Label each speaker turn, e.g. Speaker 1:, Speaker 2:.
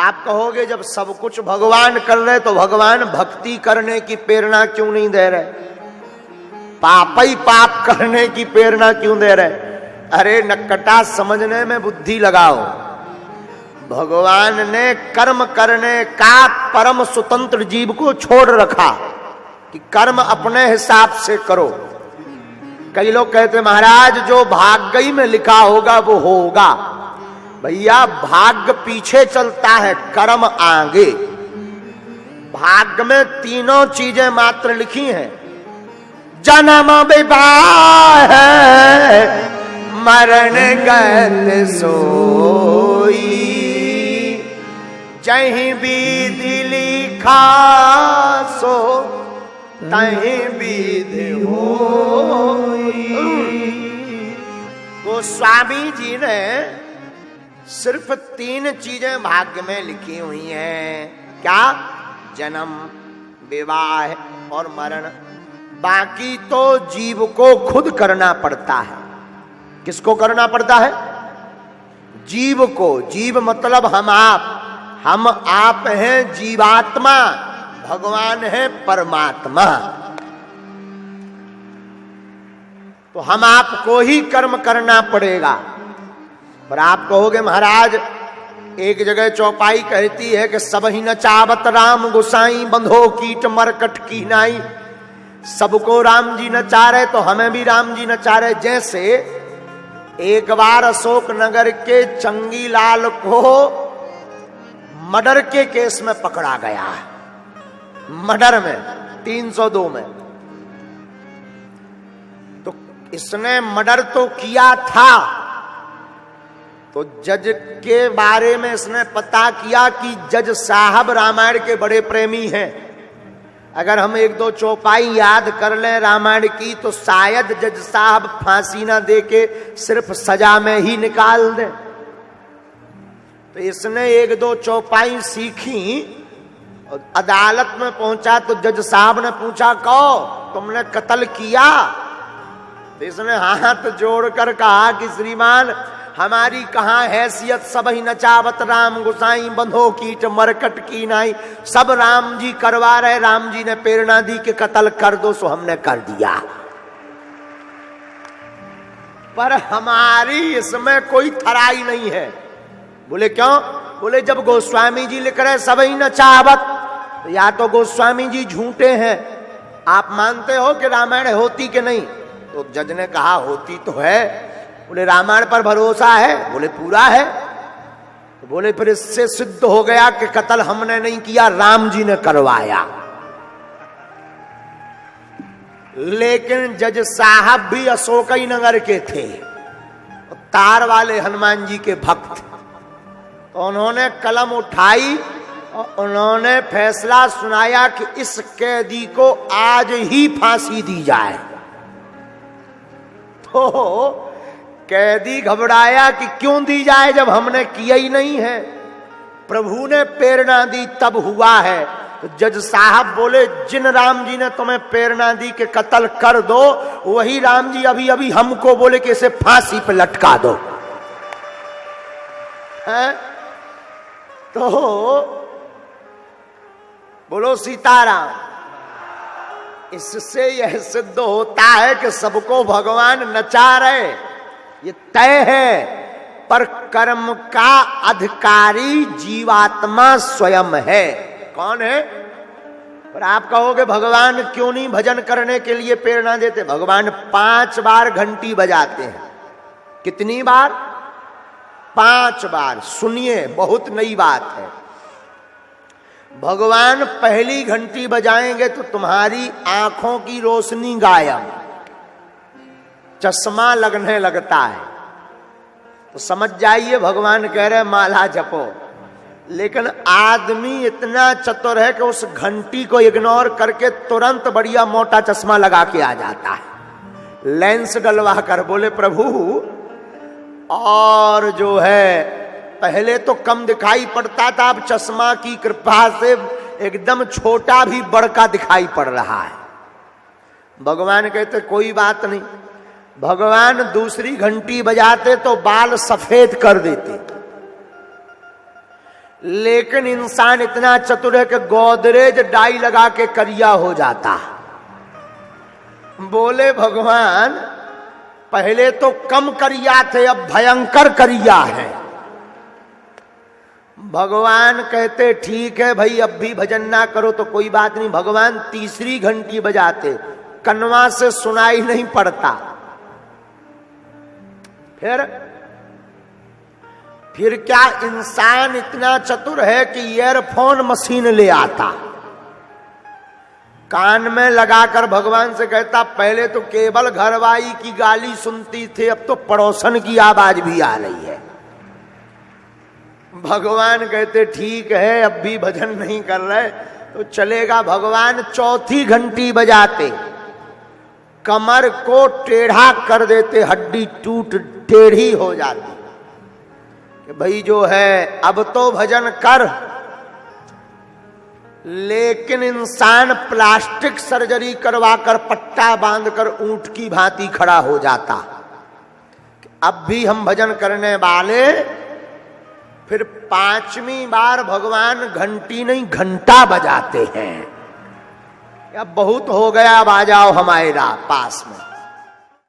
Speaker 1: आप कहोगे जब सब कुछ भगवान कर रहे तो भगवान भक्ति करने की प्रेरणा क्यों नहीं दे रहे, पाप ही पाप करने की प्रेरणा क्यों दे रहे? अरे नक्कटा, समझने में बुद्धि लगाओ। भगवान ने कर्म करने का परम स्वतंत्र जीव को छोड़ रखा कि कर्म अपने हिसाब से करो। कई लोग कहते महाराज जो भाग्य में लिखा होगा वो होगा। भैया भाग्य पीछे चलता है, कर्म आगे। भाग्य में तीनों चीजें मात्र लिखी हैं, जन्म विवाह मरण गत सोई, जहीं विधि लिखा सो तहीं विधि होई। गोस्वामी जी ने सिर्फ 3 चीजें भाग्य में लिखी हुई हैं। क्या? जन्म, विवाह और मरण। बाकी तो जीव को खुद करना पड़ता है। किसको करना पड़ता है? जीव को। जीव मतलब हम आप हैं जीवात्मा, भगवान है परमात्मा। तो हम आपको ही कर्म करना पड़ेगा। पर आप कहोगे महाराज एक जगह चौपाई कहती है कि सब ही नचावत राम गोसाई, बंधो कीट मरकट की नाई। सबको राम जी नचा रहे तो हमें भी राम जी नचा रहे। जैसे एक बार अशोक नगर के चंगीलाल को मर्डर के केस में पकड़ा गया, मर्डर में 302 में। तो इसने मर्डर तो किया था, तो जज के बारे में इसने पता किया कि जज साहब रामायण के बड़े प्रेमी हैं। अगर हम 1-2 चौपाई याद कर लें रामायण की तो शायद जज साहब फांसी ना देके सिर्फ सजा में ही निकाल दें। तो इसने 1-2 चौपाई सीखी और अदालत में पहुंचा तो जज साहब ने पूछा, कहो तुमने कत्ल किया? तो इसने हाथ जोड़कर कहा कि श्रीमान हमारी कहाँ हैसियत, सब ही नचावत राम गोसाई, बंधो कीट मरकट की नाई। सब राम जी करवा रहे, राम जी ने प्रेरणा दी कि कत्ल कर दो, सो हमने कर दिया। पर हमारी इसमें कोई थराई नहीं है। बोले क्यों? बोले जब गोस्वामी जी लिख रहे सब ही नचावत, तो या तो गोस्वामी जी झूठे हैं। आप मानते हो कि रामायण होती कि नहीं? तो जज ने कहा होती तो है। बोले रामायण पर भरोसा है? बोले पूरा है। तो बोले फिर इससे सिद्ध हो गया कि कत्ल हमने नहीं किया, राम जी ने करवाया। लेकिन जज साहब भी अशोकई नगर के थे, तार वाले हनुमान जी के भक्त। तो उन्होंने कलम उठाई और उन्होंने फैसला सुनाया कि इस कैदी को आज ही फांसी दी जाए। तो कैदी घबराया कि क्यों दी जाए जब हमने किया ही नहीं है, प्रभु ने प्रेरणा दी तब हुआ है। तो जज साहब बोले जिन राम जी ने तुम्हें प्रेरणा दी कि कत्ल कर दो, वही राम जी अभी अभी हमको बोले कि इसे फांसी पे लटका दो। है? तो बोलो सीताराम। इससे यह सिद्ध होता है कि सबको भगवान नचा रहे, ये तय है। पर कर्म का अधिकारी जीवात्मा स्वयं है। कौन है? पर आप कहोगे भगवान क्यों नहीं भजन करने के लिए प्रेरणा देते? भगवान 5 बार घंटी बजाते हैं। कितनी बार? 5 बार। सुनिए, बहुत नई बात है। भगवान पहली घंटी बजाएंगे तो तुम्हारी आंखों की रोशनी गायब, चश्मा लगने लगता है। तो समझ जाइए भगवान कह रहे माला जपो। लेकिन आदमी इतना चतुर है कि उस घंटी को इग्नोर करके तुरंत बढ़िया मोटा चश्मा लगा के आ जाता है, लेंस डलवा कर। बोले प्रभु, और जो है पहले तो कम दिखाई पड़ता था, अब चश्मा की कृपा से एकदम छोटा भी बड़का दिखाई पड़ रहा है। भगवान कहते कोई बात नहीं। भगवान दूसरी घंटी बजाते तो बाल सफेद कर देते, लेकिन इंसान इतना चतुर है कि गोदरेज डाई लगा के करिया हो जाता। बोले भगवान पहले तो कम करिया थे, अब भयंकर करिया है। भगवान कहते ठीक है भाई, अब भी भजन ना करो तो कोई बात नहीं। भगवान तीसरी घंटी बजाते, कनवा से सुनाई नहीं पड़ता। फिर क्या इंसान इतना चतुर है कि ईयरफोन मशीन ले आता, कान में लगाकर भगवान से कहता पहले तो केवल घरवाई की गाली सुनती थी, अब तो पड़ोसन की आवाज भी आ रही है। भगवान कहते ठीक है, अब भी भजन नहीं कर रहे तो चलेगा। भगवान चौथी घंटी बजाते, कमर को टेढ़ा कर देते, हड्डी टूट टेढ़ी हो जाती कि भाई जो है अब तो भजन कर। लेकिन इंसान प्लास्टिक सर्जरी करवाकर पट्टा बांधकर ऊंट की भांति खड़ा हो जाता। अब भी हम भजन करने वाले। फिर पांचवी बार भगवान घंटी नहीं घंटा बजाते हैं। अब बहुत हो गया, अब आ जाओ हमारे पास में।